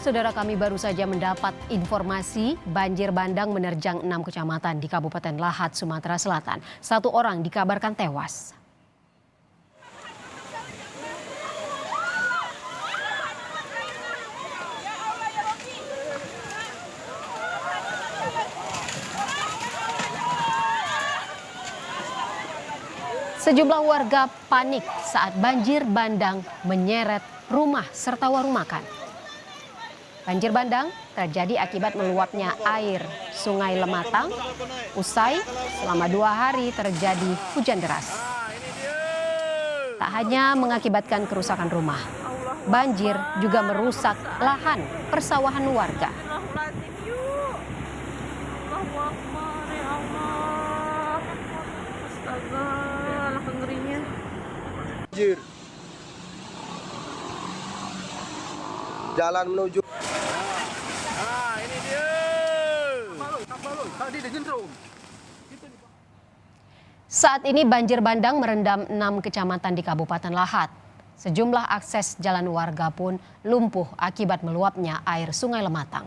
Saudara kami baru saja mendapat informasi banjir bandang menerjang 6 kecamatan di Kabupaten Lahat, Sumatera Selatan. 1 orang dikabarkan tewas. Sejumlah warga panik saat banjir bandang menyeret rumah serta warung makan. Banjir bandang terjadi akibat meluapnya air Sungai Lematang usai selama 2 hari terjadi hujan deras. Tak hanya mengakibatkan kerusakan rumah, banjir juga merusak lahan persawahan warga. Banjir. Jalan menuju. Ini dia. Tadi dia gendrong. Saat ini banjir bandang merendam 6 kecamatan di Kabupaten Lahat. Sejumlah akses jalan warga pun lumpuh akibat meluapnya air Sungai Lematang.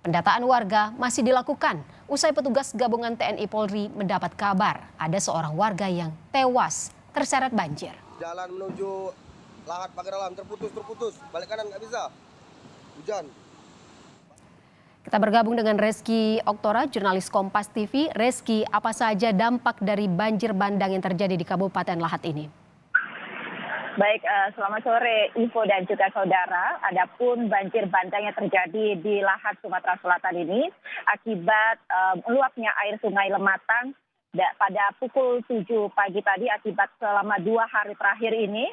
Pendataan warga masih dilakukan usai petugas gabungan TNI Polri mendapat kabar ada seorang warga yang tewas terseret banjir. Jalan menuju Lahat pagar alam terputus. Balik kanan nggak bisa. Hujan. Kita bergabung dengan Reski Oktora, jurnalis Kompas TV. Reski, apa saja dampak dari banjir bandang yang terjadi di Kabupaten Lahat ini? Baik, selamat sore Ivo dan juga saudara. Adapun banjir bandang yang terjadi di Lahat, Sumatera Selatan ini akibat meluapnya air Sungai Lematang pada pukul 7 pagi tadi akibat selama 2 hari terakhir ini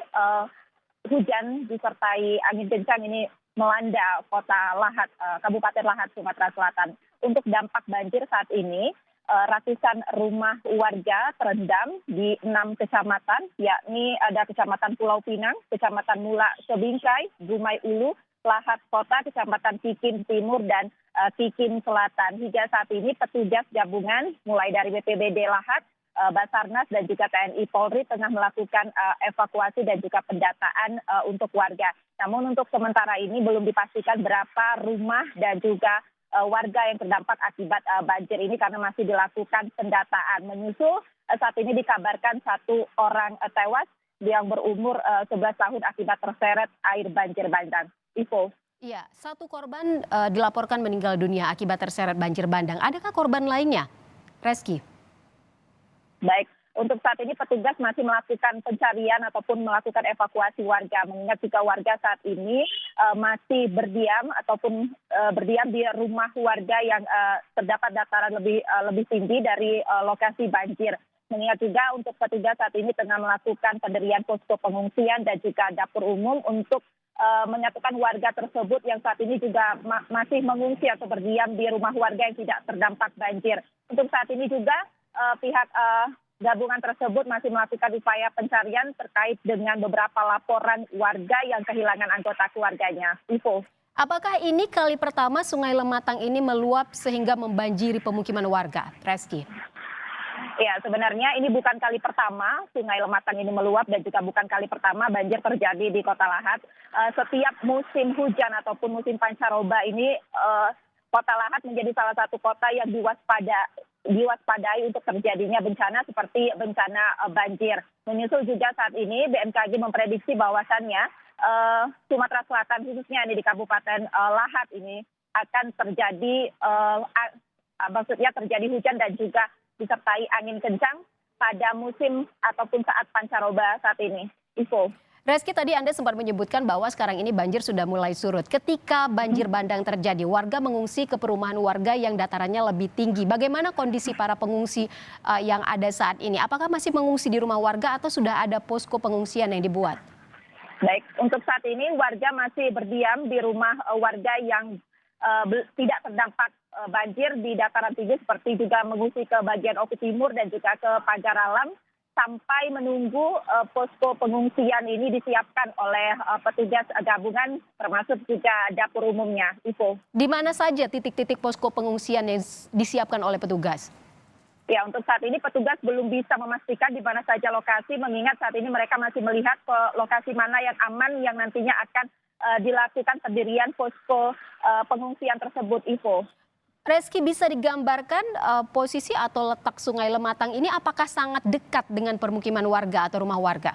hujan disertai angin kencang ini melanda kota Lahat, Kabupaten Lahat, Sumatera Selatan. Untuk dampak banjir saat ini, ratusan rumah warga terendam di 6 kecamatan, yakni ada Kecamatan Pulau Pinang, Kecamatan Mula Sebingkai, Dumai Ulu, Lahat Kota, Kecamatan Tikim Timur, dan Tikim Selatan. Hingga saat ini petugas gabungan mulai dari BPBD Lahat, Basarnas dan juga TNI Polri tengah melakukan evakuasi dan juga pendataan untuk warga. Namun untuk sementara ini belum dipastikan berapa rumah dan juga warga yang terdampak akibat banjir ini karena masih dilakukan pendataan. Menyusul saat ini dikabarkan 1 orang tewas yang berumur 11 tahun akibat terseret air banjir bandang. Ivo. Iya, 1 korban dilaporkan meninggal dunia akibat terseret banjir bandang. Adakah korban lainnya, Reski? Baik, untuk saat ini petugas masih melakukan pencarian ataupun melakukan evakuasi warga. Mengingat jika warga saat ini masih berdiam ataupun berdiam di rumah warga yang terdapat dataran lebih tinggi dari lokasi banjir. Mengingat juga untuk petugas saat ini tengah melakukan pendirian posko pengungsian dan juga dapur umum untuk menyatukan warga tersebut yang saat ini juga masih mengungsi atau berdiam di rumah warga yang tidak terdampak banjir. Untuk saat ini juga pihak gabungan tersebut masih melakukan upaya pencarian terkait dengan beberapa laporan warga yang kehilangan anggota keluarganya. Ivo. Apakah ini kali pertama Sungai Lematang ini meluap sehingga membanjiri pemukiman warga, Reski? Ya, sebenarnya ini bukan kali pertama Sungai Lematang ini meluap dan juga bukan kali pertama banjir terjadi di Kota Lahat. Setiap musim hujan ataupun musim pancaroba ini Kota Lahat menjadi salah satu kota yang diwaspadai untuk terjadinya bencana seperti bencana banjir. Menyusul juga saat ini BMKG memprediksi bahwasannya Sumatera Selatan khususnya ini di Kabupaten Lahat ini akan terjadi terjadi hujan dan juga disertai angin kencang pada musim ataupun saat pancaroba saat ini. Ivo. Reski, tadi Anda sempat menyebutkan bahwa sekarang ini banjir sudah mulai surut. Ketika banjir bandang terjadi, warga mengungsi ke perumahan warga yang datarannya lebih tinggi. Bagaimana kondisi para pengungsi yang ada saat ini? Apakah masih mengungsi di rumah warga atau sudah ada posko pengungsian yang dibuat? Baik, untuk saat ini warga masih berdiam di rumah warga yang tidak terdampak banjir di dataran tinggi seperti juga mengungsi ke bagian Oku Timur dan juga ke Pagar Alam sampai menunggu posko pengungsian ini disiapkan oleh petugas gabungan termasuk juga dapur umumnya. Ivo. Di mana saja titik-titik posko pengungsian yang disiapkan oleh petugas? Ya, untuk saat ini petugas belum bisa memastikan di mana saja lokasi mengingat saat ini mereka masih melihat ke lokasi mana yang aman yang nantinya akan dilakukan pendirian posko pengungsian tersebut, Ivo. Reski, bisa digambarkan posisi atau letak Sungai Lematang ini apakah sangat dekat dengan permukiman warga atau rumah warga?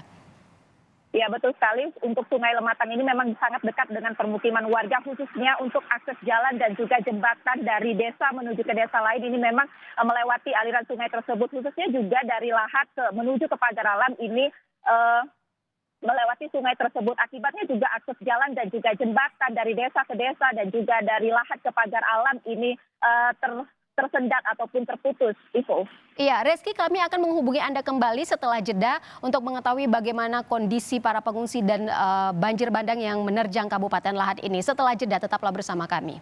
Ya, betul sekali. Untuk Sungai Lematang ini memang sangat dekat dengan permukiman warga, khususnya untuk akses jalan dan juga jembatan dari desa menuju ke desa lain ini memang melewati aliran sungai tersebut, khususnya juga dari Lahat menuju ke Pagar Alam ini melewati sungai tersebut. Akibatnya juga akses jalan dan juga jembatan dari desa ke desa dan juga dari Lahat ke Pagar Alam ini tersendat ataupun terputus, Ivo. Iya, Reski, kami akan menghubungi Anda kembali setelah jeda untuk mengetahui bagaimana kondisi para pengungsi dan banjir bandang yang menerjang Kabupaten Lahat ini. Setelah jeda, tetaplah bersama kami.